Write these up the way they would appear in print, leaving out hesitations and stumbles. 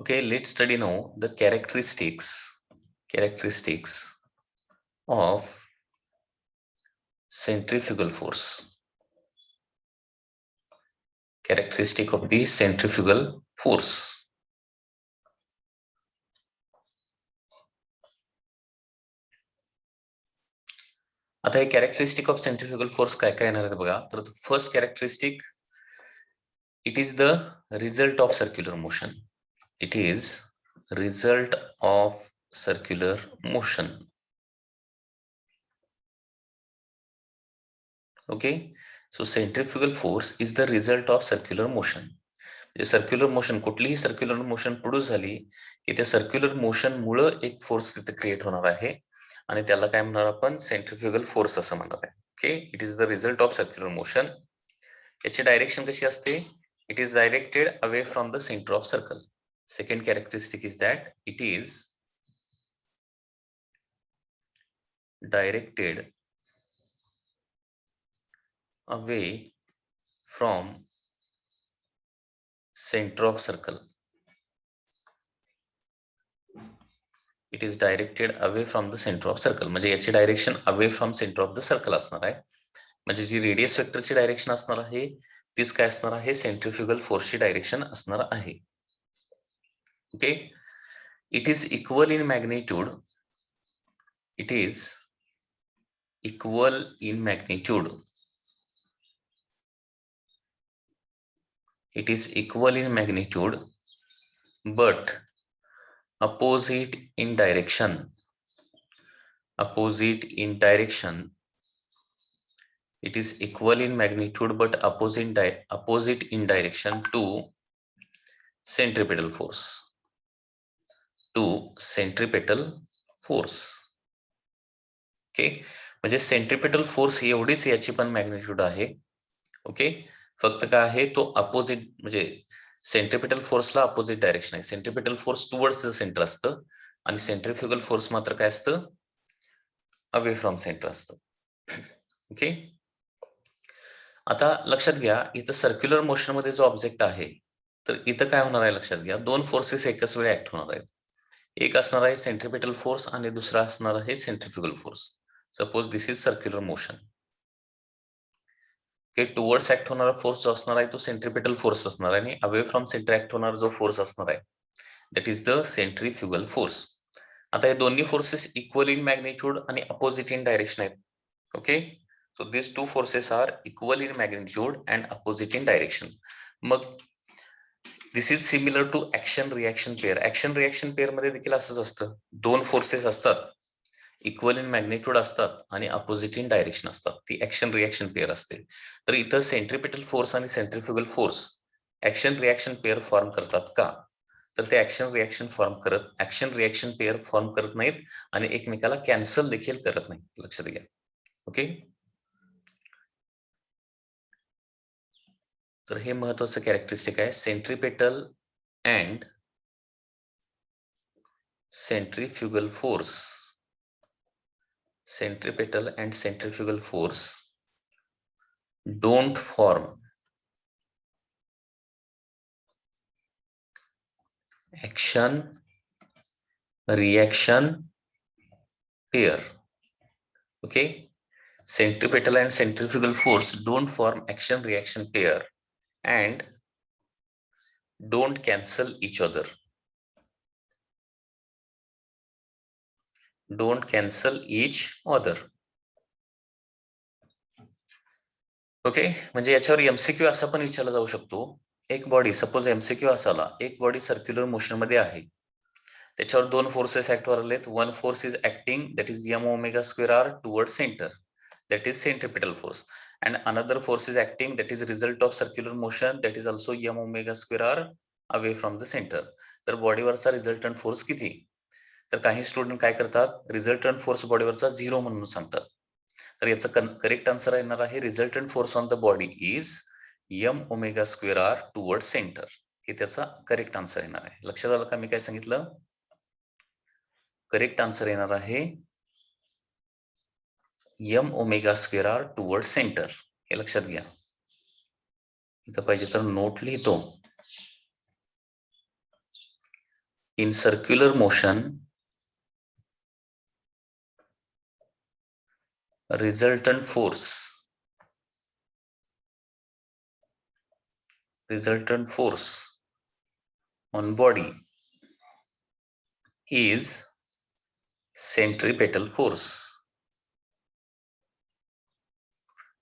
Okay, let's study now the characteristics of centrifugal force. Characteristic of the centrifugal force. आता हे characteristic of centrifugal force काय काय येणार आहे बघा. तर first characteristic, it is the result of circular motion. It is result of circular motion. Okay, so centrifugal force is the result of circular motion. Circular motion, कुठलीही circular motion produce झाली की त्या सर्क्युलर मोशन मुळे एक force तिथे create होणार आहे आणि त्याला काय म्हणणार आपण, सेंट्रिफ्युगल फोर्स असं म्हणणार आहे. Okay, it is the result of circular motion. याची डायरेक्शन कशी असते, it is directed away from the centre of circle. Second characteristic is that it is directed away from center of circle. It is directed away from the center of circle. म्हणजे याची direction away from centre of the circle असणार आहे. म्हणजे जी radius वेक्टरची direction असणार आहे तीच काय असणार आहे, सेंट्रिफ्युगल फोर्सची डायरेक्शन असणार आहे. Okay, it is equal in magnitude. It is equal in magnitude. It is equal in magnitude but opposite in direction. Opposite in direction. It is equal in magnitude but opposite in direction to centripetal force. To centripetal force. Okay, म्हणजे centripetal force एवढीच याची पण magnitude आहे. Okay, फक्त काय आहे तो opposite, म्हणजे सेंट्रिपेटल फोर्सला अपोजिट डायरेक्शन आहे. Centripetal force towards the centre असतं आणि सेंट्रिफ्युगल फोर्स मात्र काय असतं, अवे फ्रॉम सेंटर असतं. ओके, आता लक्षात घ्या, इथं सर्क्युलर मोशन मध्ये जो ऑब्जेक्ट आहे तर इथं काय होणार आहे लक्षात घ्या, दोन फोर्सेस एकाच वेळी ऍक्ट होणार आहेत. एक असणार आहे सेंट्रिपेटल फोर्स आणि दुसरा असणार आहे centrifugal force. Suppose this is circular motion. Okay, towards act होणारा फोर्स जो असणार आहे तो सेंट्रिपेटल फोर्स असणार आहे आणि अवे फ्रॉम सेंटर ऍक्ट होणारा जो फोर्स असणार आहे that is the centrifugal force. आता हे दोन्ही फोर्सेस इक्वल इन मॅग्निट्यूड आणि अपोजिट इन डायरेक्शन आहेत. Okay, so these two forces are equal in magnitude and opposite in direction. मग this is similar to action reaction pair. action reaction pair मध्ये देखील असंच असतं, दोन फोर्सेस असतात, equal in magnitude असतात आणि अपोजिट इन डायरेक्शन असतात, ती ऍक्शन रिएक्शन पेअर असते. तर इथं सेंट्रिपेटल फोर्स आणि centrifugal force action reaction pair form करतात का, तर ते ऍक्शन रिएक्शन पेअर फॉर्म करत नाहीत आणि एकमेकाला कॅन्सल देखील करत नाहीत. लक्षात घ्या. ओके, तर हे महत्वाचं कॅरेक्टरिस्टिक आहे, centripetal and centrifugal force. Centripetal and centrifugal force don't form action reaction pair. Okay, centripetal and centrifugal force don't form action reaction pair and don't cancel each other. Don't cancel each other. Okay, म्हणजे याच्यावर MCQ असा पण विचारला जाऊ शकतो, एक body, suppose MCQ असाला, एक body circular motion मध्ये आहे, त्याच्यावर दोन फोर्सेस ऍक्ट व्हायलेत. One force is acting that is M omega square R toward centre, that is centripetal force, and another force is acting that is result of circular motion that is also M omega square R away from the centre. तर बॉडीवरचा resultant force किती, तर काही student काय करतात, resultant force बॉडीवरचा 0 म्हणून सांगतात. तर याचं करेक्ट आन्सर येणार आहे, resultant force on the body is M omega square R toward centre. हे त्याचा करेक्ट आन्सर येणार आहे. लक्षात आलं का मी काय सांगितलं, करेक्ट आन्सर येणार आहे m omega square R toward centre. हे लक्षात घ्या. इथं पाहिजे तर नोट लिहितो. In circular motion, resultant force on body is centripetal force.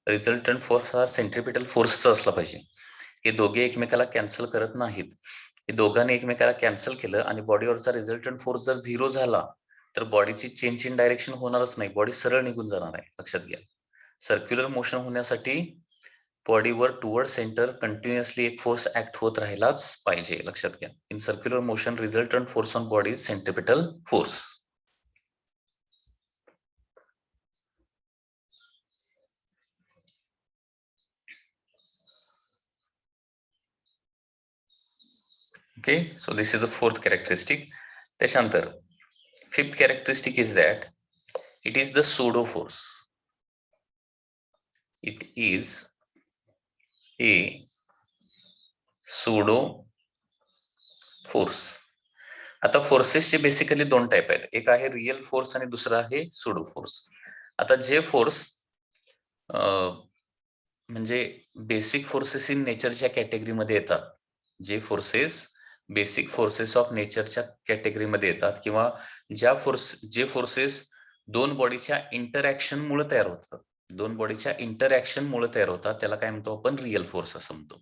Resultant force हा सेंट्रिपिटल फोर्सचा असला पाहिजे. हे दोघे एकमेकाला कॅन्सल करत नाहीत. हे दोघांनी एकमेकाला कॅन्सल केलं आणि बॉडीवरचा रिझल्टंट फोर्स जर 0 झाला तर बॉडीची चेंज इन डायरेक्शन होणारच नाही. बॉडी सरळ निघून जाणार आहे. लक्षात घ्या. सर्क्युलर मोशन होण्यासाठी बॉडीवर टुवर्ड सेंटर कंटिन्युअसली एक फोर्स ऍक्ट होत राहिलाच पाहिजे. लक्षात घ्या. In circular motion resultant force on body is centripetal force. Okay, so this is the fourth characteristic. त्याच्यानंतर fifth characteristic is that it is the pseudo force. It is a pseudo force. आता फोर्सेसचे basically दोन type आहेत. एक आहे real force आणि दुसरा आहे sudo force. आता जे फोर्स म्हणजे बेसिक फोर्सेस इन नेचरच्या कॅटेगरीमध्ये येतात, जे फोर्सेस बेसिक फोर्सेस ऑफ नेचरच्या कॅटेगरीमध्ये येतात किंवा जे फोर्सेस दोन बॉडीच्या इंटरॅक्शन मुळे तयार होतात, दोन बॉडीच्या इंटरॅक्शन मुळे तयार होतात, त्याला काय म्हणतो आपण रिअल फोर्स असं म्हणतो.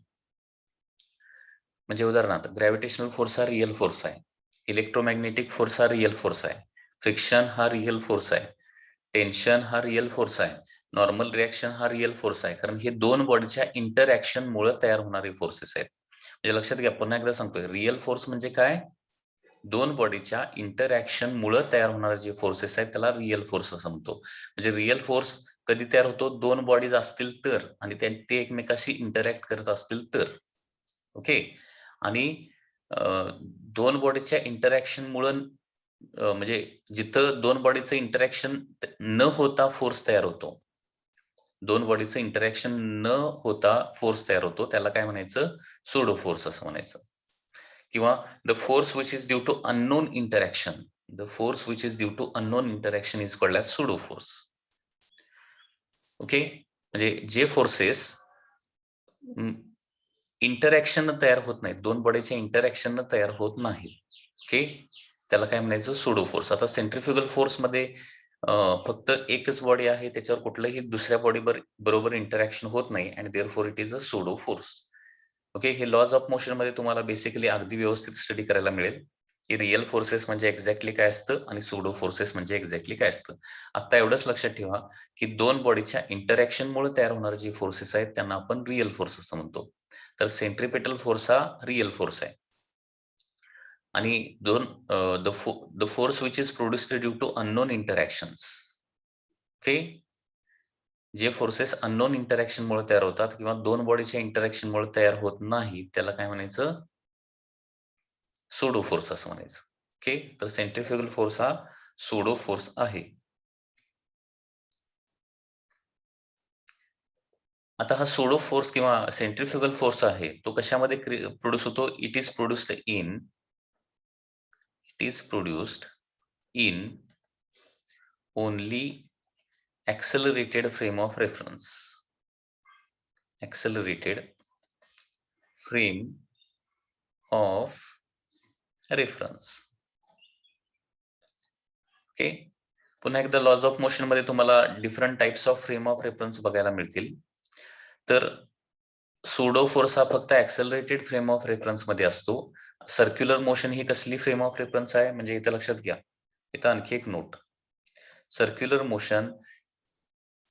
म्हणजे उदाहरणार्थ ग्रॅव्हिटेशनल फोर्स हा रिअल फोर्स आहे, इलेक्ट्रोमॅग्नेटिक फोर्स हा रिअल फोर्स आहे, फ्रिक्शन हा रिअल फोर्स आहे, टेन्शन हा रिअल फोर्स आहे, नॉर्मल रिएक्शन हा रिअल फोर्स आहे. कारण हे दोन बॉडीच्या इंटरॅक्शन मुळे तयार होणारे फोर्सेस आहेत. म्हणजे लक्षात घ्या, पुन्हा एकदा सांगतोय, रिअल फोर्स म्हणजे काय? दोन बॉडीच्या इंटरॅक्शन मुळे तयार होणारे जे फोर्सेस आहेत त्याला रिअल फोर्स असं म्हणतो. म्हणजे रिअल फोर्स कधी तयार होतो? दोन बॉडीज असतील तर, आणि ते एकमेकाशी इंटरॅक्ट करत असतील तर. ओके. आणि दोन बॉडीच्या इंटरॅक्शन मुळे म्हणजे जिथं दोन बॉडीचं इंटरॅक्शन न होता फोर्स तयार होतो, दोन बॉडीचं इंटरॅक्शन न होता फोर्स तयार होतो, त्याला काय म्हणायचं? सुडो फोर्स असं म्हणायचं. किंवा the force which is due to unknown interaction, the force which is due to unknown interaction is called as pseudo force. Okay. म्हणजे जे फोर्सेस इंटरॅक्शन तयार होत नाहीत, दोन बॉडीच्या इंटरॅक्शन तयार होत नाही, ओके, त्याला काय म्हणायचं? Pseudo force. आता सेंट्रिफ्युगल फोर्स मध्ये फक्त एकच बॉडी आहे, त्याच्यावर कुठलंही दुसऱ्या बॉडी बरोबर इंटरॅक्शन होत नाही, आणि therefore it is a pseudo force. Okay. हे लॉज ऑफ मोशन मध्ये तुम्हाला बेसिकली अगदी व्यवस्थित स्टडी करायला मिळेल की रिअल फोर्सेस म्हणजे एक्झॅक्टली काय असतं आणि सुडो फोर्सेस म्हणजे एक्झॅक्टली काय असतं. आता एवढंच लक्षात ठेवा की दोन बॉडीच्या इंटरॅक्शन मुळे तयार होणारे जे फोर्सेस आहेत त्यांना आपण रिअल फोर्स असं म्हणतो. तर सेंट्रिपेटल फोर्स हा रिअल फोर्स आहे. आणि the force which is produced due to unknown interactions. Okay. जे फोर्सेस अननोन इंटरॅक्शन मुळे तयार होतात किंवा दोन बॉडीच्या इंटरॅक्शन मुळे तयार होत नाही, त्याला काय म्हणायचं? सुडो फोर्स असं म्हणायचं. ओके. तर सेंट्रिफ्युगल फोर्स हा सुडो फोर्स आहे. आता हा सुडो फोर्स किंवा सेंट्रिफ्युगल फोर्स आहे तो कशामध्ये प्रोड्यूस होतो? It is produced in only accelerated frame of reference. Accelerated frame of reference. Okay. पुन्हा एकदा लॉज ऑफ मोशन मध्ये तुम्हाला different types of frame of reference बघायला मिळतील. तर सुडो फोर्स हा फक्त ऍक्सेलरेटेड फ्रेम ऑफ रेफरन्स मध्ये असतो. सर्क्युलर मोशन ही कसली फ्रेम ऑफ रेफरन्स आहे? म्हणजे इथं लक्षात घ्या, इथं आणखी एक नोट. सर्क्युलर मोशन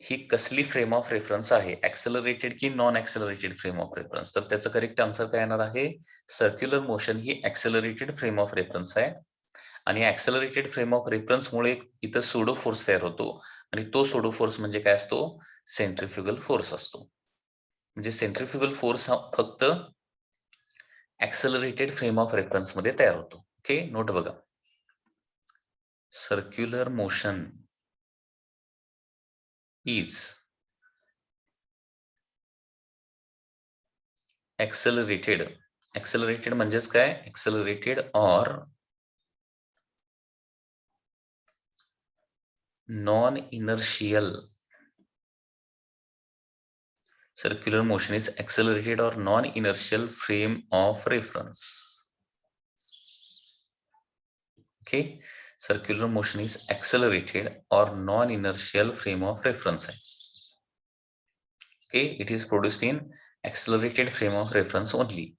ही कसली फ्रेम ऑफ रेफरन्स आहे? ऍक्सेलरेटेड की non accelerated frame of reference? तर त्याचं करेक्ट आन्सर काय येणार आहे? सर्क्युलर मोशन ही ऍक्सेलरेटेड फ्रेम ऑफ रेफरन्स आहे. आणि ऍक्सेलरेटेड फ्रेम ऑफ रेफरन्स मुळे इथं सुडो फोर्स तयार होतो, आणि तो सुडो फोर्स म्हणजे काय असतो? सेंट्रिफ्युगल फोर्स असतो. म्हणजे सेंट्रिफ्युगल फोर्स हा फक्त ऍक्सेलरेटेड फ्रेम ऑफ रेफरन्स मध्ये तयार होतो. ओके. नोट बघा, सर्क्युलर मोशन इज ऍक्सेलरेटेड. ऍक्सेलरेटेड म्हणजेच काय? ऍक्सेलरेटेड or non-inertial circular motion is accelerated or non-inertial frame of reference. Okay, circular motion is accelerated or non-inertial frame of reference. Okay, it is produced in accelerated frame of reference only.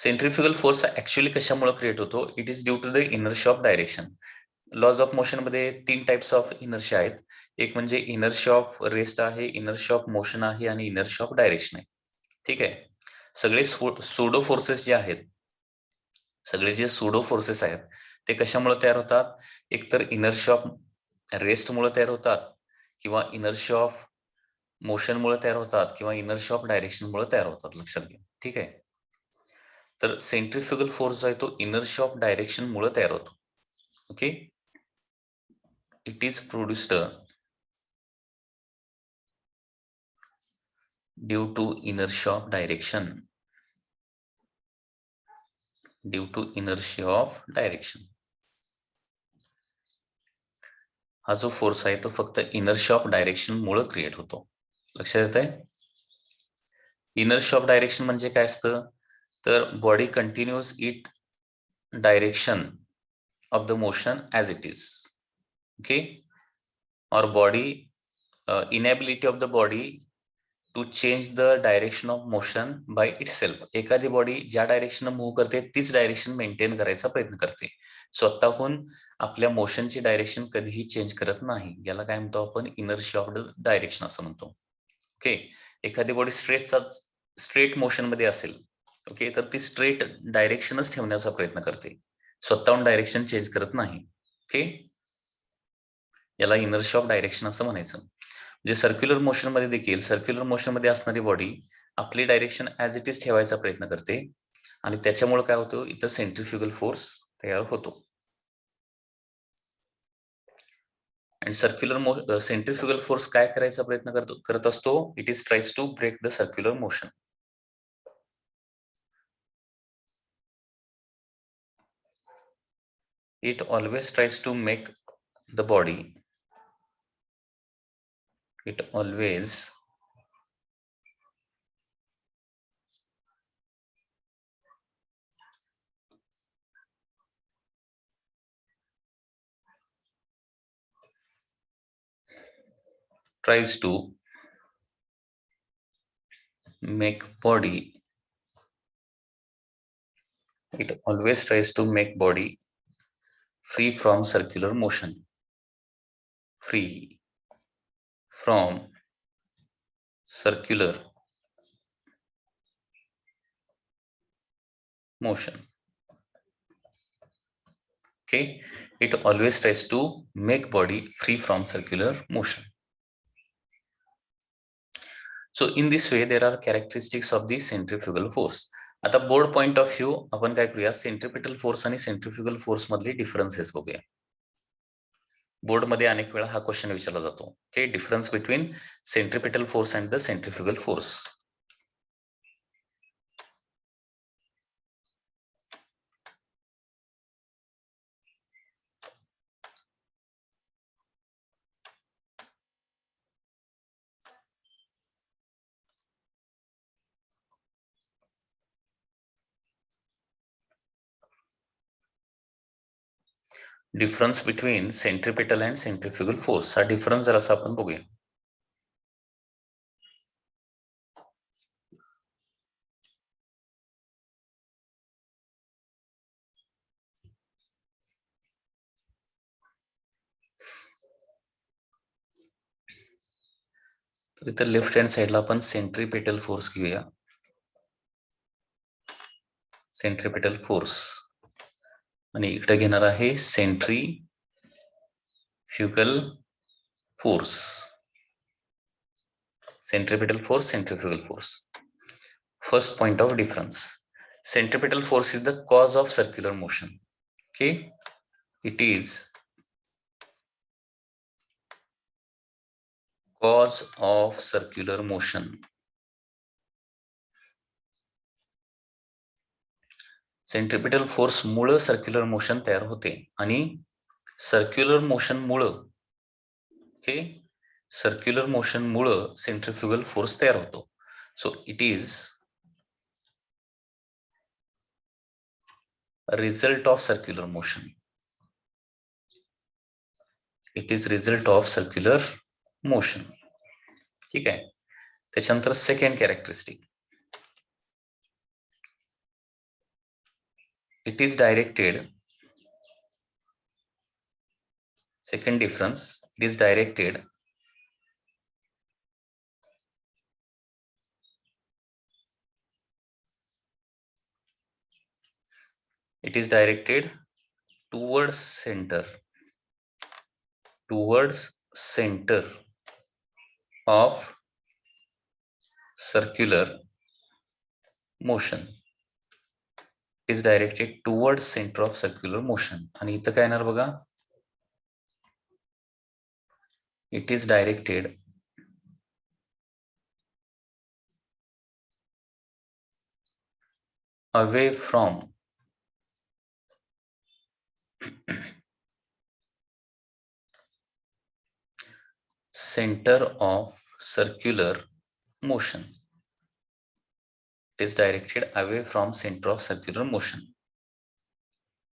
Centrifugal force actually कशामुळे create होतो? It is due to the inertia of direction. Laws of motion मध्ये 3 types of inertia आहेत. एक म्हणजे inertia of rest आहे, inertia of motion आहे आणि inertia of direction आहे. ठीक आहे. सगळे सूडो फोर्सेस जे आहेत, सगळे जे सूडो फोर्सेस आहेत ते कशामुळे तयार होतात? एकतर इनर्शिया ऑफ रेस्ट मुळे तयार होतात किंवा इनर्शिया ऑफ मोशन मुळे तयार होतात किंवा इनर्शिया ऑफ डायरेक्शन मुळे तयार होतात. लक्षात घ्या. ठीक आहे. तर सेंट्रिफ्युगल फोर्स जो आहे तो इनर्शिया ऑफ डायरेक्शन मुळे तयार होतो. Okay, it is produced due to inertia of direction. Due to inertia of direction. हा जो फोर्स आहे तो फक्त इनर्शिया ऑफ डायरेक्शन मुळे क्रिएट होतो. लक्षात येत आहे? इनर्शिया ऑफ डायरेक्शन म्हणजे काय असतं? तर body continues it direction of the motion as it is. Okay, or body inability of the body to change the direction of motion by itself. एखादी बॉडी ज्या डायरेक्शन मूव्ह करते तीच direction maintain करायचा प्रयत्न करते. स्वतःहून आपल्या मोशनची डायरेक्शन कधीही चेंज करत नाही. याला काय म्हणतो आपण? इनर्शिया ऑफ द डायरेक्शन असं म्हणतो. ओके, एखादी बॉडी स्ट्रेट मोशन मध्ये असेल, ओके, तर ती स्ट्रेट डायरेक्शनच ठेवण्याचा प्रयत्न करते, स्वतःहून डायरेक्शन चेंज करत नाही. ओके, याला इनर्शिया ऑफ डायरेक्शन असं म्हणायचं. म्हणजे सर्क्युलर मोशन मध्ये देखील, सर्क्युलर मोशन मध्ये असणारी बॉडी आपली डायरेक्शन ऍज इट इज ठेवायचा प्रयत्न करते आणि त्याच्यामुळे काय होतं? इथं सेंट्रिफ्युगल फोर्स तयार होतो. आणि सर्क्युलर सेंट्रिफ्युगल फोर्स काय करायचा प्रयत्न करत असतो? It is tries to break the circular motion. It always tries to make the body, it always tries to make body, it always tries to make body free from circular motion, free from circular motion. Okay, it always tries to make body free from circular motion. So in this way there are characteristics of the centrifugal force. आता board point of view आपण काय करूया? Centripetal force आणि centrifugal force मधले differences बघूया. Board मध्ये अनेक वेळा हा क्वेश्चन विचारला जातो. Okay, difference between centripetal force and the centrifugal force. Difference between centripetal and centrifugal force, हा डिफरन्स जरासा आपण बघूया. तर इथं लेफ्ट हँड साइडला आपण सेंट्रिपिटल फोर्स घेऊया. सेंट्रिपिटल फोर्स आणि इकडे घेणार आहे centrifugal force. Centripetal force, centrifugal force. First point of difference. Centripetal force is the cause of circular motion. Okay, it is cause of circular motion. Centripetal force मुळे circular motion तयार होते आणि circular motion मुळे okay circular motion मुळे centrifugal force तयार होतो. So it is result of circular motion. It is result of circular motion. ठीक आहे. त्याच्यानंतर second characteristic, it is directed. Second difference, it is directed towards center of circular motion. It is directed towards center of circular motion. आणि इथं काय येणार बघा, it is directed away from center of circular motion. It is directed away from center of circular motion.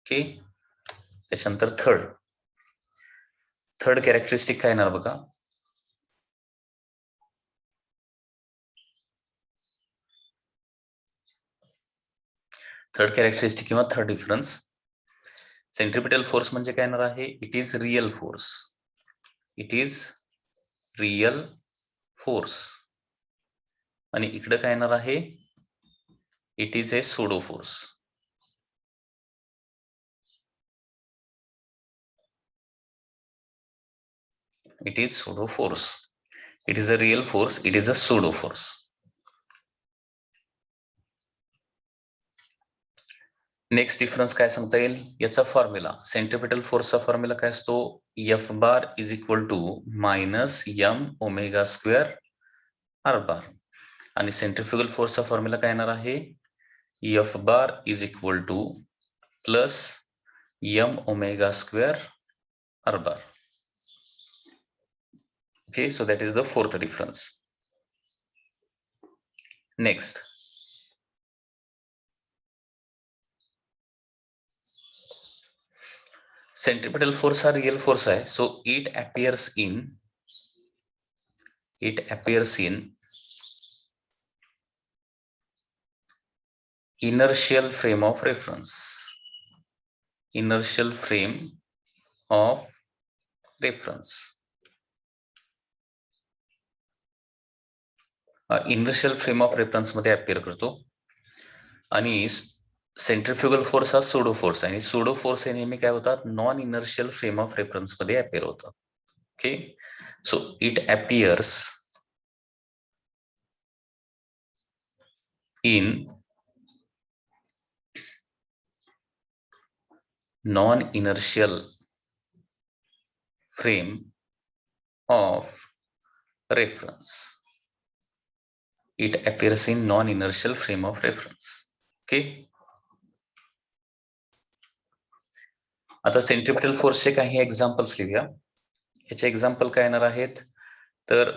Okay. त्याच्यानंतर third characteristic काय येणार बघा, third characteristic किंवा थर्ड डिफरन्स, सेंट्रिपिटल फोर्स म्हणजे काय येणार आहे, it is real force. It is real force. आणि इकडे काय येणार आहे, it is a pseudo force. It is pseudo force. It is a real force, it is a pseudo force. Next difference काय सांगता येईल, याचा फॉर्म्युला, सेंट्रिपिटल फोर्सचा फॉर्म्युला काय असतो, F bar is equal to minus M omega square R bar. आणि centrifugal फोर्सचा formula काय येणार आहे, F bar is equal to plus M omega square R bar. Okay, so that is the fourth difference. Next, centripetal force are real force hai, so it appears in inertial frame of reference. Inertial frame of reference. Inertial frame of reference मध्ये appear करतो. आणि centrifugal force हा sudo force आहे आणि sudo force हे नेहमी काय होतात, non inertial frame of reference मध्ये अपियर होतात. Okay, so it appears in non inertial frame of reference. It appears in non inertial frame of reference. Okay, आता सेंट्रिपिटल फोर्सचे काही एक्झाम्पल्स लिहूया. याचे एक्झाम्पल काय येणार आहेत, तर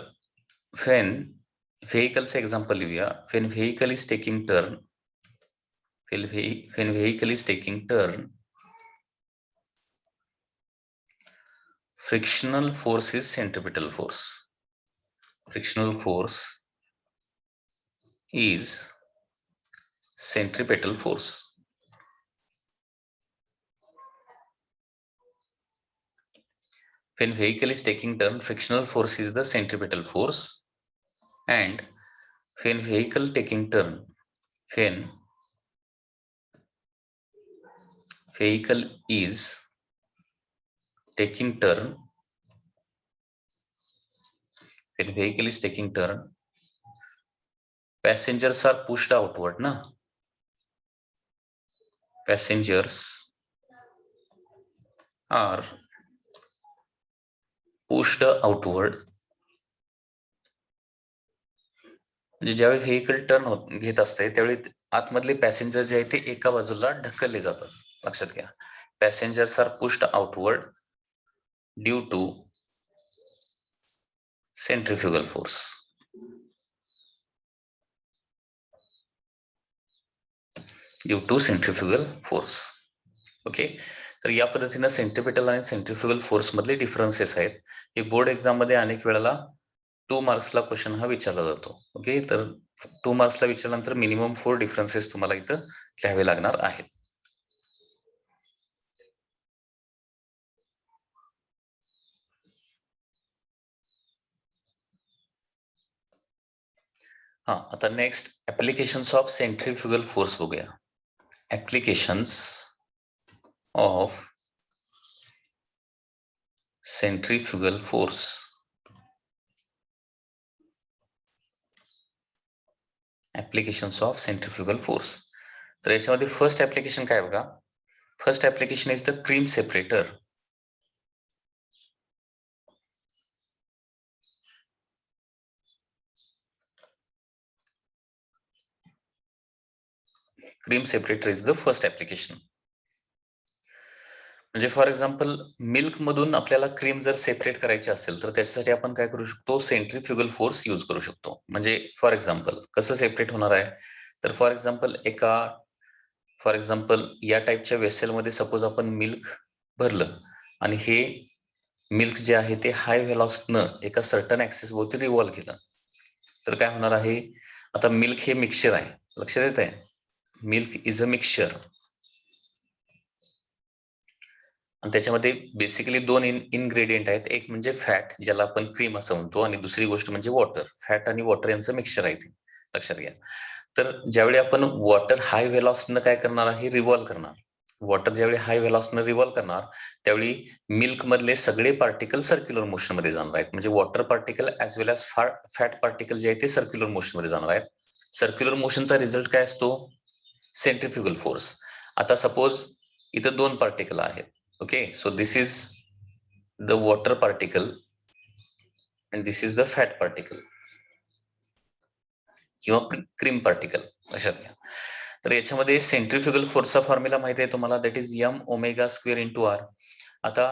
व्हेन व्हेइकलचे एक्झाम्पल लिहूया. When vehicle is taking turn, when vehicle is taking turn, frictional force is centripetal force. Frictional force is centripetal force. When vehicle is taking turn, frictional force is the centripetal force. And when vehicle taking turn, when vehicle is taking turn, when vehicle is taking turn, passengers are pushed outward, na? Passengers are pushed outward म्हणजे ज्यावेळी vehicle turn घेत असते त्यावेळी आतमधले passenger जे आहे ते एका बाजूला ढकलले जातात. लक्षात घ्या, passengers are pushed outward due to centrifugal force. Due to centrifugal force. Okay, तर या पद्धतीने सेंट्रिपिटल आणि सेंट्रिफ्युगल फोर्स मधले डिफरन्सेस आहेत. हे बोर्ड एक्झाम मध्ये अनेक वेळेला 2 मार्क्सला क्वेश्चन हा विचारला जातो. ओके, तर 2 मार्क्सला विचारल्यानंतर मिनिमम 4 डिफरन्सेस तुम्हाला इथं लिहावे लागणार आहेत. हा, आता next applications of centrifugal force बघूया. Applications of centrifugal force. Applications of centrifugal force. तर याच्यामध्ये फर्स्ट ऍप्लिकेशन काय बघा. First application is the cream separator. Cream separator is the first application. म्हणजे फॉर एक्झाम्पल मिल्क मधून आपल्याला क्रीम जर separate करायची असेल तर त्याच्यासाठी आपण काय करू शकतो, सेंट्रिफ्युगल फोर्स यूज करू शकतो. म्हणजे फॉर एक्झाम्पल कसं सेपरेट होणार आहे, तर फॉर एक्झाम्पल या टाईपच्या वेसेलमध्ये सपोज आपण मिल्क भरलं आणि हे मिल्क जे आहे ते हाय व्हेलॉसिटीनं एका सर्टन ऍक्सिस भोवती रिव्हॉल्व केलं तर काय होणार आहे. आता मिल्क हे मिक्सचर आहे, लक्षात येत आहे. मिल्क इज अ मिक्सचर आणि त्याच्यामध्ये बेसिकली 2 इनग्रेडियंट आहेत. एक म्हणजे फॅट, ज्याला आपण क्रीम असं म्हणतो, आणि दुसरी गोष्ट म्हणजे वॉटर. फॅट आणि वॉटर यांचं मिक्सचर आहे ते, लक्षात घ्या. तर ज्यावेळी आपण वॉटर हाय व्हेलॉसिटीनं काय करणार आहे, रिव्हॉल्व करणार. वॉटर ज्यावेळी हाय व्हेलॉसिटीनं रिव्हॉल्व करणार त्यावेळी मिल्क मधले सगळे पार्टिकल सर्क्युलर मोशन मध्ये जाणार आहेत. म्हणजे वॉटर पार्टिकल ऍज वेल एज फॅट पार्टिकल जे आहे ते सर्क्युलर मोशन मध्ये जाणार आहेत. सर्क्युलर मोशनचा रिझल्ट काय असतो, सेंट्रिफ्युगल फोर्स. आता सपोज इथं 2 पार्टिकल आहेत. Okay, so this is the water particle and this is the fat particle किंवा क्रीम पार्टिकल, लक्षात घ्या. तर याच्यामध्ये सेंट्रिफ्युगल फोर्सचा फॉर्म्युला माहिती आहे तुम्हाला, that is M omega square into R. आता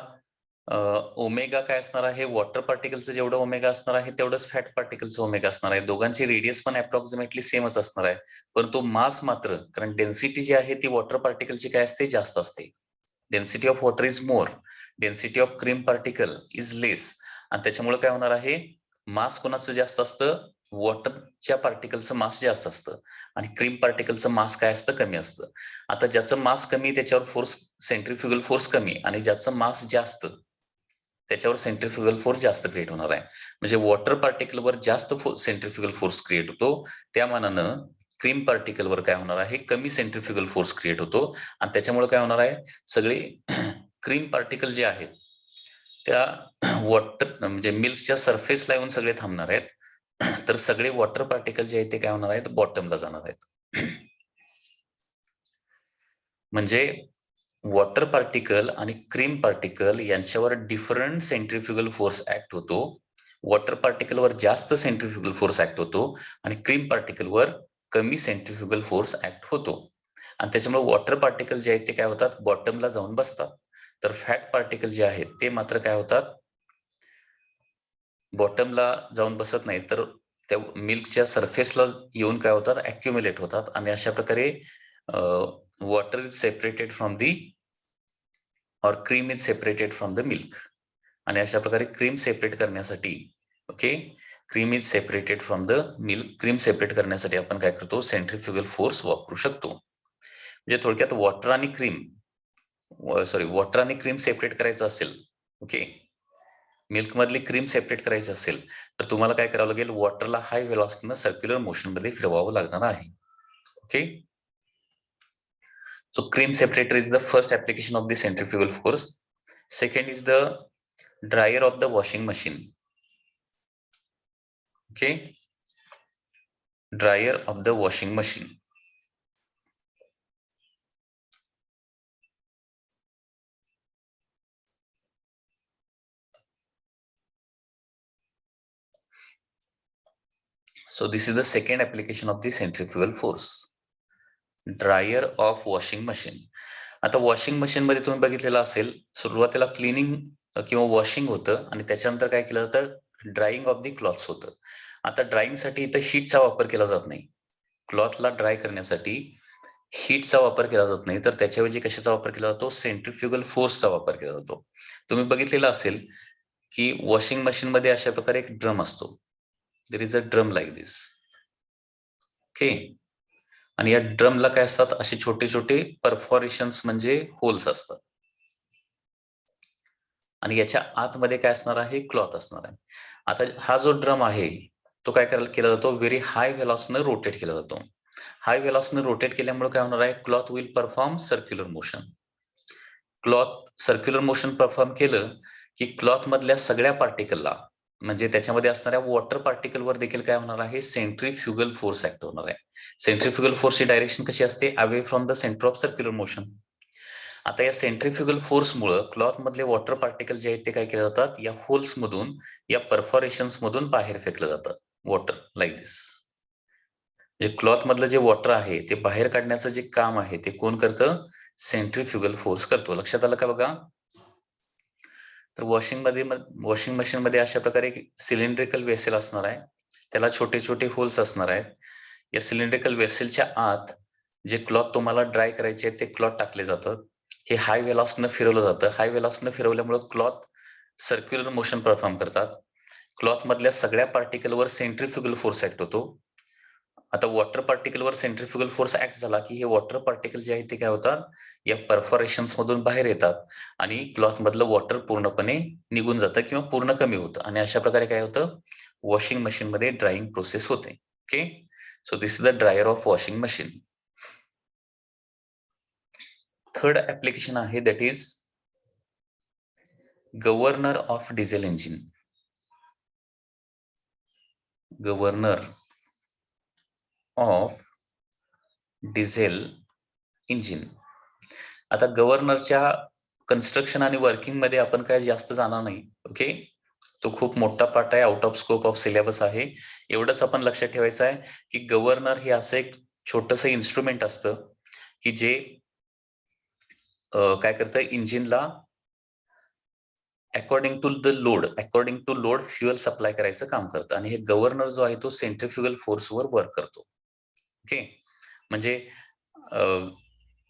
ओमेगा काय असणार आहे, वॉटर पार्टिकलचं जेवढं ओमेगा असणार आहे तेवढंच फॅट पार्टिकलचं ओमेगा असणार आहे. दोघांची रेडियस पण अप्रॉक्सिमेटली सेमच असणार आहे, परंतु मास मात्र, कारण डेन्सिटी जी आहे ती वॉटर पार्टिकलची काय असते, जास्त असते. Density of water is more, density of cream particle is less. आणि त्याच्यामुळे काय होणार आहे, मास कोणाचं जास्त असतं, वॉटरच्या पार्टिकलचं मास जास्त असतं आणि क्रीम पार्टिकलचं मास काय असतं, कमी असतं. आता ज्याचं मास कमी त्याच्यावर फोर्स, सेंट्रिफ्युगल फोर्स कमी, आणि ज्याचं मास जास्त त्याच्यावर सेंट्रिफ्युगल फोर्स जास्त क्रिएट होणार आहे. म्हणजे वॉटर पार्टिकलवर जास्त सेंट्रिफ्युगल फोर्स क्रिएट होतो, त्या मानानं क्रीम पार्टिकलवर काय होणार आहे, कमी सेंट्रिफ्युगल फोर्स क्रिएट होतो. आणि त्याच्यामुळे काय होणार आहे, सगळे क्रीम पार्टिकल जे आहेत त्या वॉटर म्हणजे मिल्कच्या सरफेसला येऊन सगळे थांबणार आहेत. तर सगळे वॉटर पार्टिकल जे आहेत ते काय होणार आहेत, बॉटमला जाणार आहेत. म्हणजे वॉटर पार्टिकल आणि क्रीम पार्टिकल यांच्यावर डिफरंट सेंट्रिफ्युगल फोर्स ऍक्ट होतो. वॉटर पार्टिकलवर जास्त सेंट्रिफ्युगल फोर्स ऍक्ट होतो आणि क्रीम पार्टिकलवर कमी सेंट्रिफ्युगल फोर्स ऍक्ट होतो. आणि त्याच्यामुळे वॉटर पार्टिकल जे आहेत ते काय होतात, बॉटमला जाऊन बसतात. तर फॅट पार्टिकल जे आहेत ते मात्र काय होतात, बॉटमला जाऊन बसत नाही, तर त्या मिल्कच्या सरफेसला येऊन काय होतात, अक्युम्युलेट होतात. आणि अशा प्रकारे water is separated from the और cream is separated from the milk. आणि अशा प्रकारे क्रीम सेपरेट करण्यासाठी, okay, cream is separated from the milk, cream separate करण्यासाठी आपण काय करतो, सेंट्रिफ्युगल फोर्स वापरू शकतो. म्हणजे थोडक्यात वॉटर आणि क्रीम सेपरेट करायचं असेल, ओके, मिल्क मधली क्रीम सेपरेट करायची असेल तर तुम्हाला काय करावं लागेल, वॉटरला हाय व्हेलॉसिटीनं सर्क्युलर मोशन मध्ये फिरवावं लागणार आहे. Okay, so cream separator is the first application of the centrifugal force. Second is the dryer of the washing machine. Okay, dryer of the washing machine. So this is the second application of the centrifugal force. Dryer of washing machine. आता washing machine मध्ये तुम्ही बघितलेलं असेल, सुरुवातीला cleaning किंवा washing होतं आणि त्याच्यानंतर काय केलं जातं, ड्रायिंग ऑफ दी क्लॉथ्स होतं. आता ड्रायिंग साठी इथं हीटचा वापर केला जात नाही. क्लॉथला ड्राय करण्यासाठी हीटचा वापर केला जात नाही, तर त्याच्याऐवजी कशाचा वापर केला जातो, सेंट्रिफ्युगल फोर्सचा वापर केला जातो. तुम्ही बघितलेलं असेल की वॉशिंग मशीन मध्ये अशा प्रकारे एक ड्रम असतो. There is a drum like this. Okay. आणि या ड्रमला काय असतात, असे छोटे छोटे परफॉरेशन्स म्हणजे होल्स असतात. आणि याच्या आतमध्ये काय असणार आहे, क्लॉथ असणार आहे. आता हा जो ड्रम आहे तो काय केला जातो, व्हेरी हाय व्हेलॉसिटीने रोटेट केला जातो. हाय व्हेलॉसिटीने रोटेट केल्यामुळे काय होणार आहे, cloth will perform circular motion. Cloth circular motion perform केलं की क्लॉथ मधल्या सगळ्या पार्टिकलला, म्हणजे त्याच्यामध्ये असणाऱ्या वॉटर पार्टिकलवर देखील काय होणार आहे, सेंट्रिफ्युगल फोर्स ऍक्ट होणार आहे. सेंट्रिफ्युगल फोर्सची डायरेक्शन कशी असते, away from the centre of circular motion. आता या सेंट्रिफ्युगल फोर्समुळे क्लॉथ मधले वॉटर पार्टिकल जे आहेत ते काय केले जातात, या होल्स मधून, या परफॉरेशन्स मधून बाहेर फेकलं जातं वॉटर लाईक दिस. म्हणजे क्लॉथ मधलं जे वॉटर आहे ते बाहेर काढण्याचं जे काम आहे ते कोण करतं, सेंट्रिफ्युगल फोर्स करतो. लक्षात आलं का बघा. तर वॉशिंग मशीन मध्ये अशा प्रकारे एक सिलेंड्रिकल वेसेल असणार आहे, त्याला छोटे छोटे होल्स असणार आहेत. या सिलेंड्रिकल वेसेलच्या आत जे क्लॉथ तुम्हाला ड्राय करायचे ते क्लॉथ टाकले जातात. हे हाय वेलॉसिटीने फिरवलं जातं. हाय वेलॉसिटीने फिरवल्यामुळे क्लॉथ सर्क्युलर मोशन परफॉर्म करतात. क्लॉथ मधल्या सगळ्या पार्टिकलवर सेंट्रिफ्युगल फोर्स ऍक्ट होतो. आता वॉटर पार्टिकलवर सेंट्रिफ्युगल फोर्स ऍक्ट झाला की हे वॉटर पार्टिकल जे आहेत ते काय होतात, या परफॉरेशन्स मधून बाहेर येतात आणि क्लॉथ मधलं वॉटर पूर्णपणे निघून जातं किंवा पूर्ण कमी होतं. आणि अशा प्रकारे काय होतं, वॉशिंग मशीन मध्ये ड्रायिंग प्रोसेस होते. Okay. So this is the dryer of washing machine. Third application आहे, that is governor of diesel engine. Governor of diesel engine. आता गव्हर्नरच्या कन्स्ट्रक्शन आणि वर्किंग मध्ये आपण काय जास्त जाणार नाही. ओके. तो खूप मोठा पार्ट आहे, out of scope of syllabus आहे. एवढंच आपण लक्षात ठेवायचं आहे की गव्हर्नर हे असं एक छोटस इन्स्ट्रुमेंट असतं की जे काय करतं, इंजिनला according to load fuel supply करायचं काम करतं. आणि हे गव्हर्नर जो आहे तो सेंट्रिफ्युगल फोर्सवर वर्क करतो. ओके. म्हणजे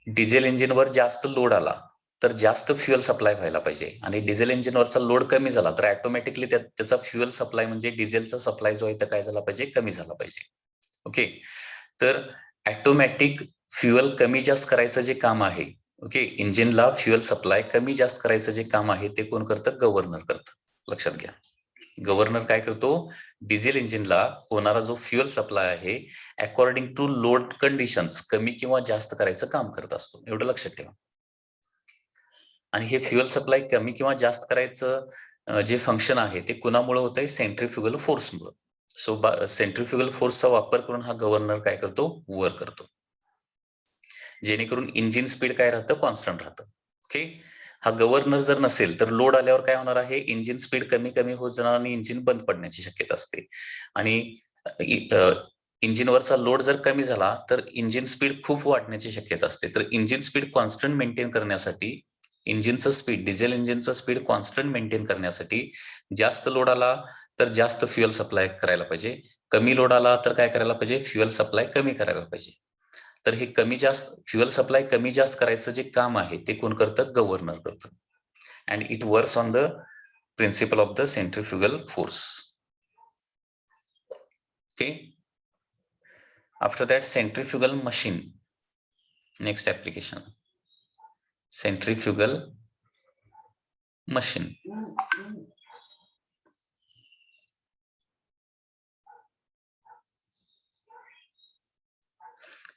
डिझेल इंजिनवर जास्त लोड आला तर जास्त फ्युएल सप्लाय व्हायला पाहिजे, आणि डिझेल इंजिनवरचा लोड कमी झाला तर ऑटोमॅटिकली त्याचा फ्युएल सप्लाय म्हणजे डिझेलचा सप्लाय जो आहे तर काय झाला पाहिजे, कमी झाला पाहिजे. ओके. तर ऑटोमॅटिक फ्युएल कमी जास्त करायचं जे काम आहे, ओके, इंजिनला फ्युएल सप्लाय कमी जास्त करायचं जे काम आहे ते कोण करतं, गव्हर्नर करतं. लक्षात घ्या. गव्हर्नर काय करतो, डिझेल इंजिनला होणारा जो फ्युएल सप्लाय आहे अकॉर्डिंग टू लोड कंडिशन्स कमी किंवा जास्त करायचं काम करत असतो. एवढं लक्षात ठेवा. आणि हे फ्युएल सप्लाय कमी किंवा जास्त करायचं जे फंक्शन आहे ते कुणामुळे होत आहे, सेंट्रिफ्युगल फोर्समुळे. सो सेंट्रिफ्युगल फोर्सचा वापर करून हा गव्हर्नर काय करतो, वर्क करतो, जेणेकरून इंजिन स्पीड काय राहतं, कॉन्स्टंट राहतं. ओके. हा गव्हर्नर जर नसेल तर लोड आल्यावर काय होणार आहे, इंजिन स्पीड कमी कमी होत जाणार आणि इंजिन बंद पडण्याची शक्यता असते. आणि इंजिनवरचा लोड जर कमी झाला तर इंजिन स्पीड खूप वाढण्याची शक्यता असते. तर इंजिन स्पीड कॉन्स्टंट मेंटेन करण्यासाठी, इंजिनचं स्पीड, डिझेल इंजिनचं स्पीड कॉन्स्टंट मेंटेन करण्यासाठी जास्त लोड आला तर जास्त फ्युएल सप्लाय करायला पाहिजे, कमी लोड आला तर काय करायला पाहिजे, फ्युएल सप्लाय कमी करायला पाहिजे. तर हे कमी जास्त फ्युएल सप्लाय कमी जास्त करायचं जे काम आहे ते कोण करतं, गव्हर्नर करतं. And it works on the principle of the centrifugal force. Okay. After that, centrifugal machine. Next application, centrifugal machine.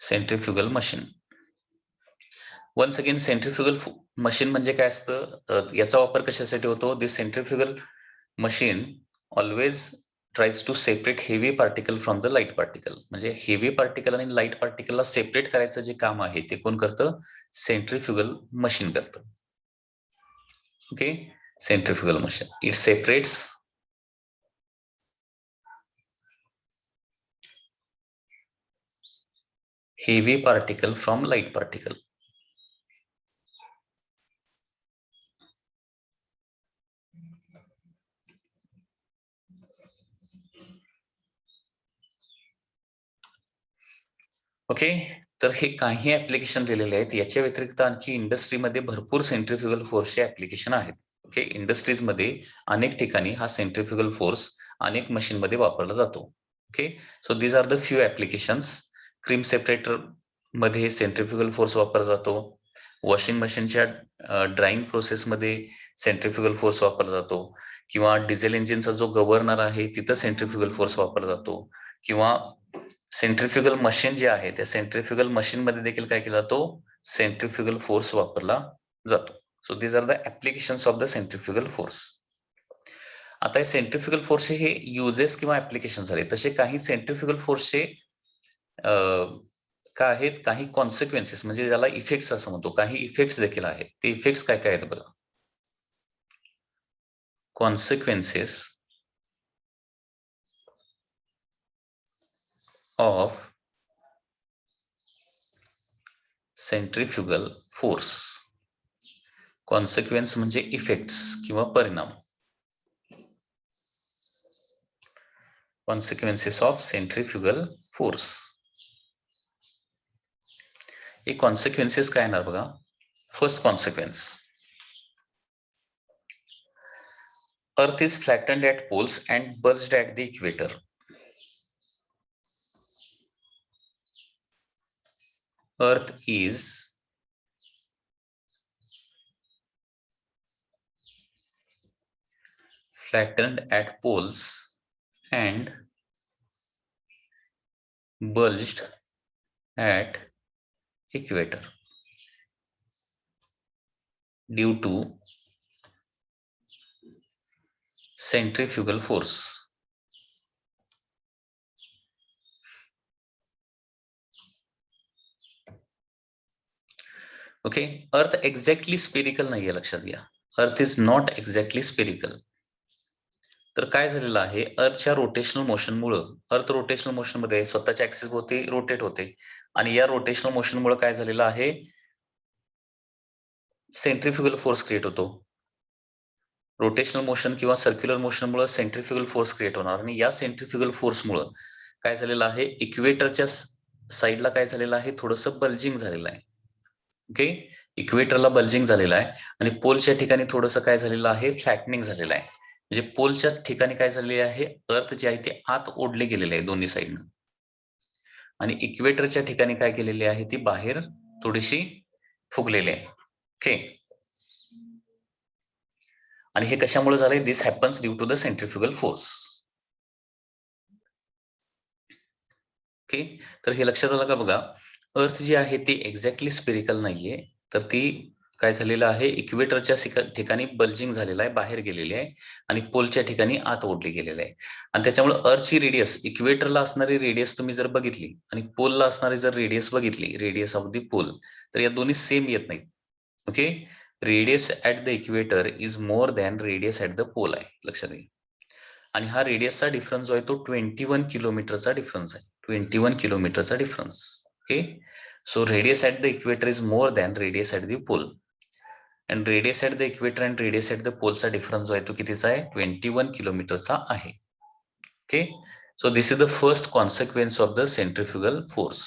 Centrifugal machine. Once again centrifugal machine म्हणजे काय असतं, याचा वापर कशासाठी होतो, this centrifugal machine always tries to separate heavy particle from the light particle. म्हणजे heavy particle आणि light पार्टिकलला सेपरेट करायचं जे काम आहे ते कोण करतं, सेंट्रिफ्युगल मशीन करतं. Okay. Centrifugal machine, it separates heavy particle from light particle. Okay, तर हे काही ऍप्लिकेशन दिलेले आहेत. याच्या व्यतिरिक्त आणखी इंडस्ट्रीमध्ये भरपूर सेंट्रिफ्युगल फोर्सचे ऍप्लिकेशन आहेत. ओके, इंडस्ट्रीजमध्ये अनेक ठिकाणी हा सेंट्रिफ्युगल फोर्स अनेक मशीनमध्ये वापरला जातो. Okay, so these are the few applications. Cream separator मध्ये सेंट्रिफ्युगल फोर्स वापरला जातो. वॉशिंग मशीनच्या ड्राईंग प्रोसेसमध्ये सेंट्रिफ्युगल फोर्स वापरला जातो, किंवा डिझेल इंजिनचा जो गव्हर्नर आहे तिथं सेंट्रिफ्युगल फोर्स वापरला जातो, किंवा सेंट्रिफ्युगल मशीन जे आहे त्या सेंट्रिफ्युगल मशीन मध्ये देखील काय केला जातो, सेंट्रिफ्युगल फोर्स वापरला जातो. So these are the applications of the centrifugal force. आता हे सेंट्रिफ्युगल फोर्सचे हे युजेस किंवा ऍप्लिकेशन झाले. तसे काही सेंट्रिफ्युगल फोर्सचे काय आहेत, काही कॉन्सिक्वेन्सेस म्हणजे ज्याला इफेक्ट्स असं म्हणतो, काही इफेक्ट्स देखील आहेत. ते इफेक्ट्स काय काय आहेत बघा. Consequences of centrifugal force. Consequence म्हणजे इफेक्ट्स किंवा परिणाम. Consequences of centrifugal force. हे कॉन्सिक्वेन्सेस काय येणार बघा. First consequence, earth is flattened at poles and bulged at the equator. Earth is flattened at poles and bulged at equator due to centrifugal force. Okay, अर्थ exactly spherical नाहीये, लक्षात घ्या. Earth is not exactly spherical. तर काय झालेलं आहे, अर्थच्या rotational मोशनमुळे, अर्थ rotational motion मध्ये स्वतःच्या ऍक्सिस भोवती रोटेट होते, आणि या रोटेशनल मोशनमुळे काय झालेलं आहे, सेंट्रिफ्युगल फोर्स क्रिएट होतो. रोटेशनल मोशन किंवा सर्क्युलर मोशनमुळे सेंट्रिफ्युगल फोर्स क्रिएट होणार, आणि या सेंट्रिफ्युगल फोर्समुळे काय झालेलं आहे, इक्वेटरच्या साईडला काय झालेलं आहे, थोडंसं बल्जिंग झालेलं आहे. ओके, इक्वेटरला बल्जिंग झालेलं आहे, आणि पोलच्या ठिकाणी थोडंसं काय झालेलं आहे, फ्लॅटनिंग झालेलं आहे. म्हणजे पोलच्या ठिकाणी काय झालेले आहे, अर्थ जे आहे ते आत ओढले गेलेले आहे दोन्ही साईडनं, आणि इक्वेटरच्या ठिकाणी काय केलेली आहे, ती बाहेर थोडीशी फुगलेली आहे. ओके, आणि हे कशामुळे झालंय, this happens due to the centrifugal force. Okay, तर हे लक्षात आलं का बघा. अर्थ जी आहे ती एक्झॅक्टली स्पेरिकल नाहीये, तर ती काय झालेलं आहे, इक्वेटरच्या ठिकाणी बल्जिंग झालेलं आहे, बाहेर गेलेली आहे, आणि पोलच्या ठिकाणी आत ओढली गेलेली आहे. आणि त्याच्यामुळे अर्थची रेडियस, इक्वेटरला असणारी रेडियस तुम्ही जर बघितली आणि पोलला असणारी जर रेडियस बघितली, रेडियस ऑफ द पोल, तर या दोन्ही सेम येत नाहीत. Okay, radius at the equator is more than radius at the pole आहे, लक्षात घ्या. आणि हा रेडियसचा डिफरन्स जो आहे तो 21 किलोमीटरचा डिफरन्स आहे. 21 किलोमीटरचा difference. Okay, so radius at the equator is more than radius at the pole, and radius at the equator and radius at the पोलचा डिफरन्स जो आहे तो कितीचा आहे, 21 किलोमीटरचा आहे. Okay, so this is the first consequence of the centrifugal force.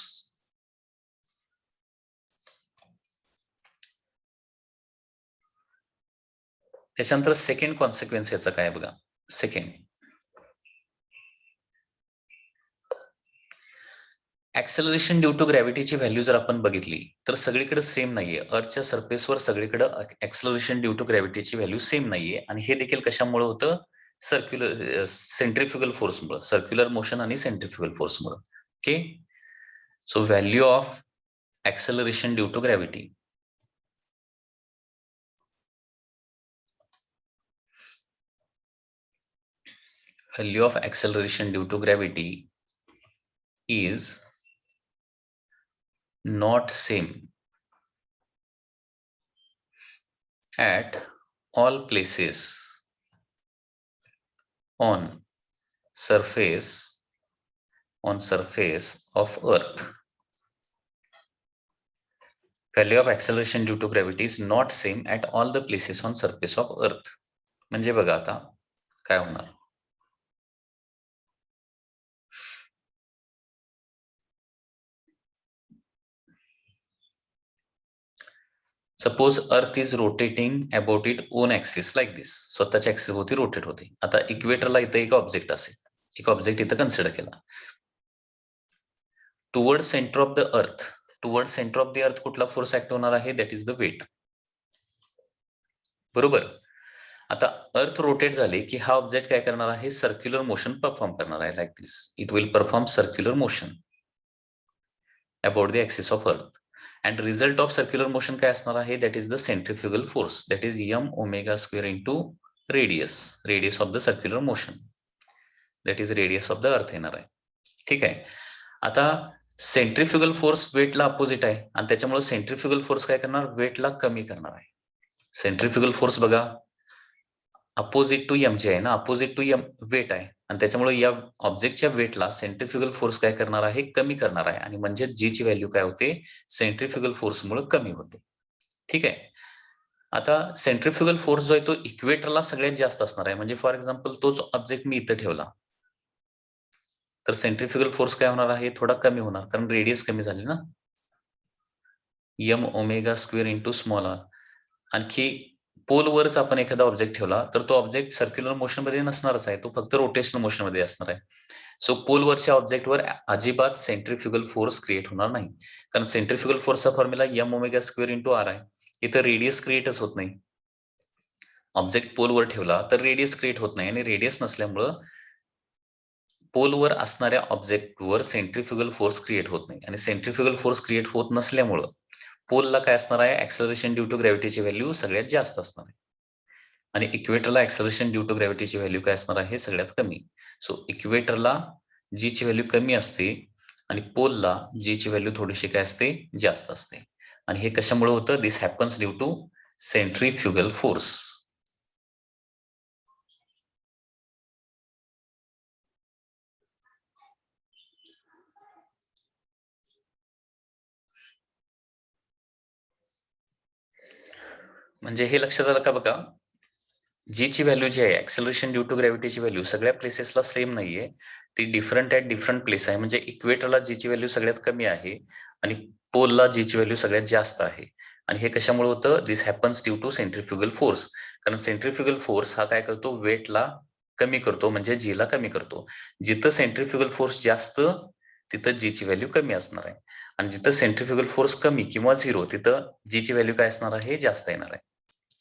त्याच्यानंतर second consequence याचा काय बघा. सेकंड, ऍक्सेलरेशन ड्यू टू ग्रॅव्हिटीची व्हॅल्यू जर आपण बघितली तर सगळीकडे सेम नाहीये. अर्थच्या सरफेसवर सगळीकडे ऍक्सेलरेशन ड्यू टू ग्रॅव्हिटीची व्हॅल्यू सेम नाहीये, आणि हे देखील कशामुळे होतं, सर्क्युलर सेंट्रिफ्युगल फोर्समुळे, सर्क्युलर मोशन आणि सेंट्रिफ्युगल फोर्समुळे. Okay, so value of acceleration due to gravity. Value of acceleration due to gravity is not same at all places on surface of earth. Value of acceleration due to gravity is not same at all the places on surface of earth. म्हणजे बघा आता काय होणार. Suppose earth is rotating about it own axis like this. स्वतःच्या axis होती rotate होते. आता इक्वेटरला इथं एक ऑब्जेक्ट असेल, एक ऑब्जेक्ट इथं कन्सिडर केला. Toward center of the earth, toward center of the earth कुठला फोर्स ऍक्ट होणार आहे? That is the weight. बरोबर. आता अर्थ रोटेट झाले की हा ऑब्जेक्ट काय करणार आहे? सर्क्युलर मोशन परफॉर्म करणार आहे like this. It will perform circular motion about the axis of earth. And result of circular motion काय असणार आहे? That is the centrifugal force. That is M omega square into radius of the circular motion. That is radius of the earth येणार आहे. ठीक आहे. आता centrifugal force वेटला opposite आहे आणि त्याच्यामुळे सेंट्रिफ्युगल फोर्स काय करणार? वेटला कमी करणार आहे. सेंट्रिफ्युगल फोर्स बघा अपोजिट टू एम जे आहे ना, अपोजिट टू एम वेट आहे आणि त्याच्यामुळे या ऑब्जेक्टच्या वेटला सेंट्रिफ्युगल फोर्स काय करणार आहे? कमी करणार आहे. आणि म्हणजे जी ची व्हॅल्यू काय होते? सेंट्रिफ्युगल फोर्समुळे कमी होते. ठीक आहे. आता सेंट्रिफ्युगल फोर्स जो आहे तो इक्वेटरला सगळ्यात जास्त असणार आहे. म्हणजे फॉर एक्झाम्पल तोच ऑब्जेक्ट मी इथं ठेवला तर सेंट्रिफ्युगल फोर्स काय होणार आहे? थोडा कमी होणार, कारण रेडियस कमी झाली ना. M omega square into small R. आणखी पोलवरच आपण एखादा ऑब्जेक्ट ठेवला तर तो ऑब्जेक्ट सर्क्युलर मोशन मध्ये नसणारच आहे, तो फक्त रोटेशनल मोशन मध्ये असणार आहे. सो पोलवरच्या ऑब्जेक्टवर अजिबात सेंट्रिफ्युगल फोर्स क्रिएट होणार नाही, कारण सेंट्रिफ्युगल फोर्सचा formula M omega square into R आहे. इथं रेडियस क्रिएटच होत नाही. ऑब्जेक्ट पोलवर ठेवला तर रेडियस क्रिएट होत नाही आणि रेडियस नसल्यामुळं पोलवर असणाऱ्या ऑब्जेक्टवर सेंट्रिफ्युगल फोर्स क्रिएट होत नाही आणि सेंट्रिफ्युगल फोर्स क्रिएट होत नसल्यामुळं पोलला काय असणार आहे? ऍक्सलरेशन ड्यू टू ग्रॅव्हिटीची व्हॅल्यू सगळ्यात जास्त असणार आहे आणि इक्वेटरला ऍक्सलरेशन ड्यू टू ग्रॅव्हिटीची व्हॅल्यू काय असणार आहे? सगळ्यात कमी. सो इक्वेटरला जी ची व्हॅल्यू कमी असते आणि पोलला जी ची व्हॅल्यू थोडीशी काय असते? जास्त असते. आणि हे कशामुळे होतं? This happens due to centrifugal force. म्हणजे हे लक्षात आलं का? बघा, जी ची व्हॅल्यू जी आहे ऍक्सलरेशन ड्यू टू ग्रॅव्हिटीची व्हॅल्यू सगळ्या प्लेसेसला सेम नाहीये, ती डिफरंट ऍट डिफरंट प्लेस आहे. म्हणजे इक्वेटरला जी ची व्हॅल्यू सगळ्यात कमी आहे आणि पोलला जी ची व्हॅल्यू सगळ्यात जास्त आहे. आणि हे कशामुळे होतं? This happens due to centrifugal force. कारण सेंट्रिफ्युगल फोर्स हा काय करतो? वेटला कमी करतो, म्हणजे जी ला कमी करतो. जिथं सेंट्रिफ्युगल फोर्स जास्त तिथं जी ची व्हॅल्यू कमी असणार आहे आणि जिथं सेंट्रिफ्युगल फोर्स कमी किंवा झिरो तिथं जी ची व्हॅल्यू काय असणार आहे? जास्त येणार आहे.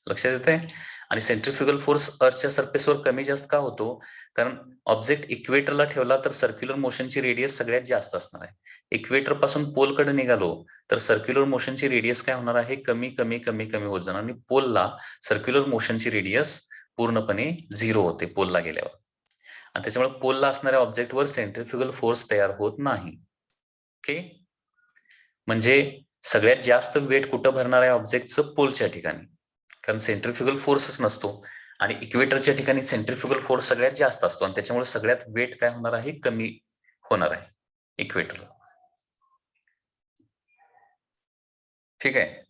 लक्षात येत आहे? आणि सेंट्रिफ्युगल फोर्स अर्थच्या सरफेसवर कमी जास्त का होतो? कारण ऑब्जेक्ट इक्वेटरला ठेवला तर सर्क्युलर मोशनची रेडियस सगळ्यात जास्त असणार आहे. इक्वेटर पासून पोलकडे निघालो तर सर्क्युलर मोशनची रेडियस काय होणार आहे? कमी कमी कमी कमी होत जाणार आणि पोलला सर्क्युलर मोशनची रेडियस पूर्णपणे झिरो होते पोलला गेल्यावर. आणि त्याच्यामुळे पोलला असणाऱ्या ऑब्जेक्टवर सेंट्रिफ्युगल फोर्स तयार होत नाही. ओके. म्हणजे सगळ्यात जास्त वेट कुठं भरणार आहे ऑब्जेक्टचं? पोलच्या ठिकाणी, कारण सेंट्रिफ्युगल फोर्सच नसतो आणि इक्वेटरच्या ठिकाणी सेंट्रिफ्युगल फोर्स सगळ्यात जास्त असतो आणि त्याच्यामुळे सगळ्यात वेट काय होणार आहे? कमी होणार आहे इक्वेटरला. ठीक आहे.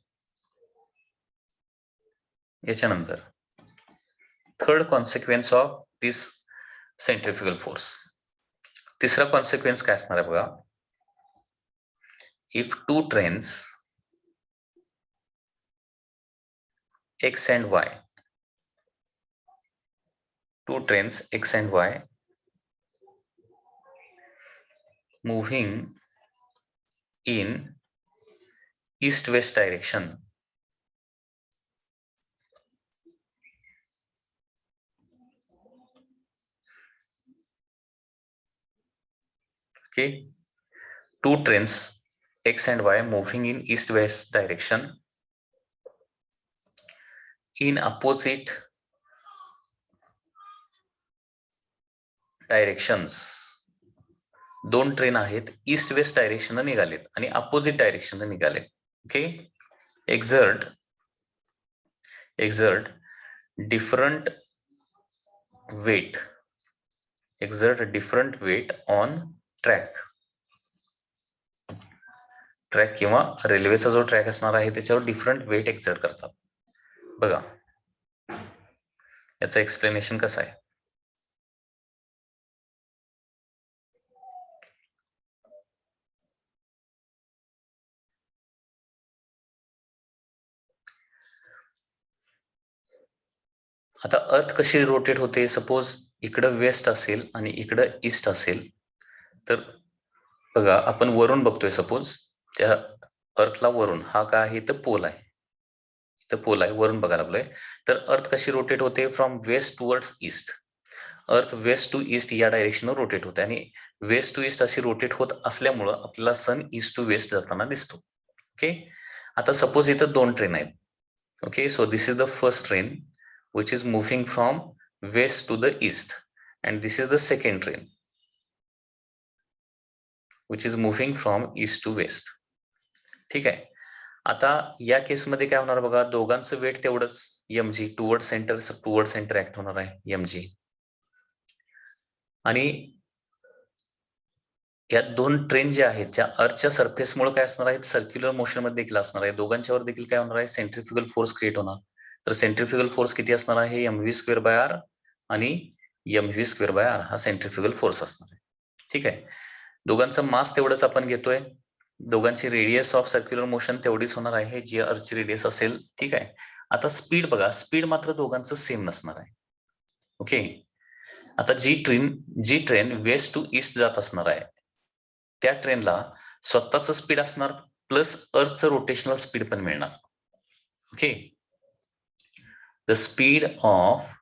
याच्यानंतर third consequence of this centrifugal force. तिसरा कॉन्सिक्वेन्स काय असणार आहे बघा. If two trains x and Y, two trains X and Y moving in east-west direction. Okay, two trains X and Y moving in east-west direction in opposite directions. दोन train आहेत, east west direction निघालेत आणि opposite direction निघालेत. Okay. exert different weight, exert different weight on track. Track किंवा रेल्वेचा जो track असणार आहे त्याच्यावर डिफरंट वेट एक्झर्ट करतात. बघा याचं एक्सप्लेनेशन कसं आहे. आता अर्थ कशी रोटेट होते, सपोज इकडं वेस्ट असेल आणि इकडं ईस्ट असेल, तर बघा आपण वरून बघतोय, सपोज त्या अर्थला वरून, हा काय आहे तर पोल आहे, इथं पोल आहे, वरून बघायला लागलोय. तर अर्थ कशी रोटेट होते, फ्रॉम वेस्ट टुवर्ड्स ईस्ट. अर्थ वेस्ट टू ईस्ट या डायरेक्शनवर रोटेट होते आणि वेस्ट टू ईस्ट अशी रोटेट होत असल्यामुळं आपल्याला सन ईस्ट टू वेस्ट जाताना दिसतो. ओके, आता सपोज इथं दोन ट्रेन आहेत. Okay, so this is the first train which is moving from west to the east, and this is the second train which is moving from east to west. ठीक आहे. आता या केसमध्ये काय होणार बघा, दोघांचं वेट तेवढंच mg टुवर्ड सेंटर ऍक्ट होणार आहे mg. आणि या दोन ट्रेन ज्या आहेत त्या अर्थच्या सरफेसमुळे काय असणार आहेत, सर्क्युलर मोशन मध्ये देखील असणार आहे. दोघांच्यावर देखील काय होणार आहे, सेंट्रिफ्युगल फोर्स क्रिएट होणार. तर सेंट्रिफ्युगल फोर्स किती असणार आहे, mv²/r आणि mv²/r हा सेंट्रिफ्युगल फोर्स असणार आहे. ठीक आहे. दोघांचं मास तेवढंच आपण घेतोय, दोघांची रेडियस ऑफ सर्क्युलर मोशन तेवढीच होणार आहे जी अर्थची रेडियस असेल. ठीक आहे. आता स्पीड बघा, स्पीड मात्र दोघांचं सेम नसणार आहे. ओके, आता जी ट्रेन वेस्ट टू ईस्ट जात असणार आहे त्या ट्रेनला स्वतःच स्पीड असणार प्लस अर्थचं रोटेशनल स्पीड पण मिळणार. Okay, the speed of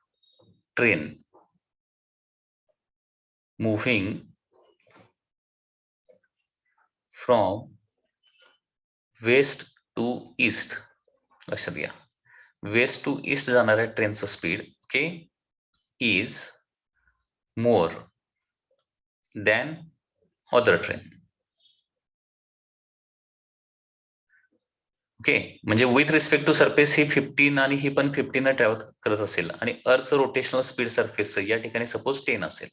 train moving from west to east, लक्षात घ्या, वेस्ट टू ईस्ट जाणाऱ्या ट्रेनचं speed okay is more than other train. Okay, म्हणजे विथ रिस्पेक्ट टू सरफेस ही 15 आणि ही पण 15 ट्रॅव्हल करत असेल आणि अर्थचं रोटेशनल स्पीड सरफेसचं या ठिकाणी सपोज 10 असेल,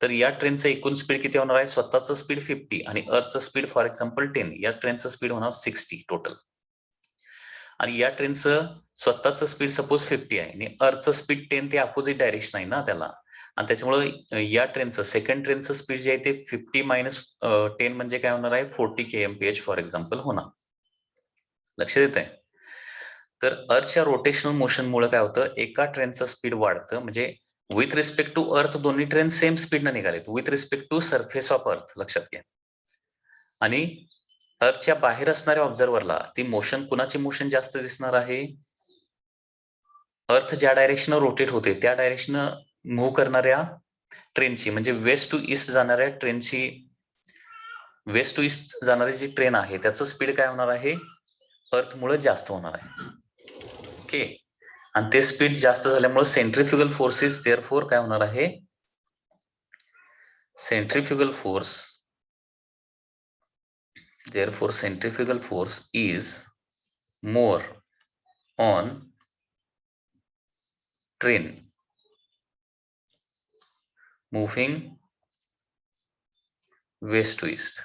तर या ट्रेनचं एकूण स्पीड किती होणार आहे, स्वतःचं स्पीड 50 आणि अर्थचं स्पीड फॉर एक्झाम्पल 10, या ट्रेनचं स्पीड होणार 60 टोटल. आणि या ट्रेनचं स्वतःचं स्पीड सपोज 50 आहे आणि अर्थचं स्पीड 10, ते अपोजिट डायरेक्शन आहे ना त्याला, आणि त्याच्यामुळे या ट्रेनचं सेकंड ट्रेनचं स्पीड जे आहे ते 50 मायनस 10 म्हणजे काय होणार आहे, 40 kmph फॉर एक्झाम्पल होणार. लक्ष देत आहे. तर अर्थच्या रोटेशनल मोशनमुळे काय होतं, एका ट्रेनचं स्पीड वाढतं, म्हणजे विथ रिस्पेक्ट टू अर्थ दोन्ही ट्रेन सेम स्पीडनं निघालेत, with respect to surface of earth, लक्षात घ्या. आणि अर्थच्या बाहेर असणाऱ्या ऑब्झर्व्हरला ती मोशन, कुणाची मोशन जास्त दिसणार आहे, अर्थ ज्या डायरेक्शन रोटेट होते त्या डायरेक्शन मूव्ह करणाऱ्या ट्रेनची, म्हणजे वेस्ट टू ईस्ट जाणाऱ्या ट्रेनची, वेस्ट टू ईस्ट जाणारी जी ट्रेन आहे त्याचं स्पीड काय होणार आहे, अर्थमुळे जास्त होणार आहे. ओके, आणि ते स्पीड जास्त झाल्यामुळे सेंट्रिफ्युगल फोर्सेस देअरफोर काय होणार आहे, centrifugal force therefore centrifugal force is more on train moving west to east.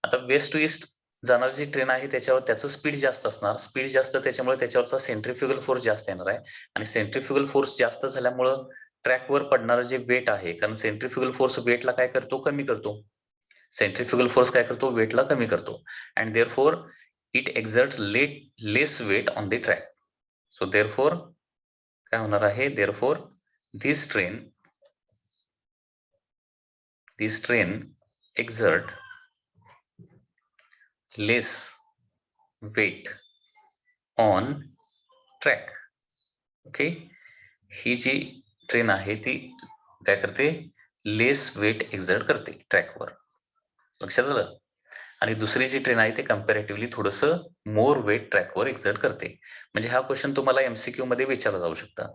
आता वेस्ट टू ईस्ट जाणारी जी ट्रेन आहे त्याच्यावर त्याचं स्पीड जास्त असणार, स्पीड जास्त त्याच्यामुळे त्याच्यावरचा सेंट्रिफ्युगल फोर्स जास्त येणार आहे आणि सेंट्रिफ्युगल फोर्स जास्त झाल्यामुळं ट्रॅकवर पडणारं जे वेट आहे, कारण सेंट्रिफ्युगल फोर्स वेटला काय करतो, कमी करतो. सेंट्रिफ्युगल फोर्स काय करतो, वेटला कमी करतो, and therefore it exert less weight on the track. So therefore काय होणार आहे, therefore this train exert less weight on track. Okay, ही जी ट्रेन आहे ती काय करते, लेस वेट एक्झर्ट करते ट्रॅकवर, लक्षात आलं. आणि दुसरी जी ट्रेन आहे ते कम्पॅरेटिव्हली थोडंसं मोर वेट ट्रॅकवर एक्झर्ट करते. म्हणजे हा क्वेश्चन तुम्हाला एमसीक्यू मध्ये विचारला जाऊ शकता.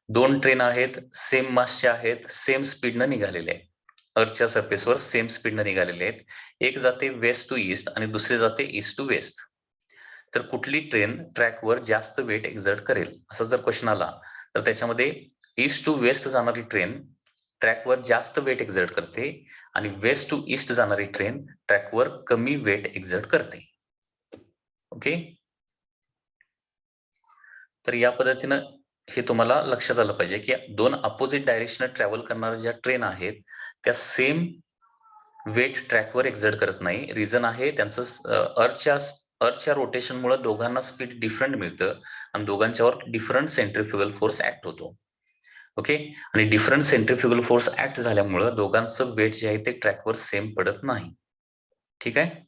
दोन ट्रेन आहेत, सेम मासच्या आहेत, सेम स्पीडनं निघालेले आहेत, अर्थच्या सरफेसवर सेम स्पीडनं निघालेले आहेत. एक जाते वेस्ट टू ईस्ट आणि दुसरी जाते ईस्ट टू वेस्ट. तर कुठली ट्रेन ट्रॅकवर जास्त वेट एक्झर्ट करेल असा जर क्वेश्चन आला तर त्याच्यामध्ये ईस्ट टू वेस्ट जाणारी ट्रेन ट्रॅकवर जास्त वेट एक्झर्ट करते आणि वेस्ट टू ईस्ट जाणारी ट्रेन ट्रॅकवर कमी वेट एक्झर्ट करते. ओके, तर या पद्धतीनं हे तुम्हाला लक्षात आलं पाहिजे की दोन अपोजिट डायरेक्शन ट्रॅव्हल करणाऱ्या ज्या ट्रेन आहेत त्या सेम वेट ट्रॅकवर एक्झर्ट करत नाही. रिझन आहे त्यांचं अर्थच्या रोटेशनमुळे दोघांना स्पीड डिफरंट मिळतं आणि दोघांच्यावर डिफरंट सेंट्रिफ्युगल फोर्स ऍक्ट होतो. ओके, आणि डिफरंट सेंट्रिफ्युगल फोर्स ऍक्ट झाल्यामुळं दोघांचं वेट जे आहे ते ट्रॅकवर सेम पडत नाही. ठीक आहे.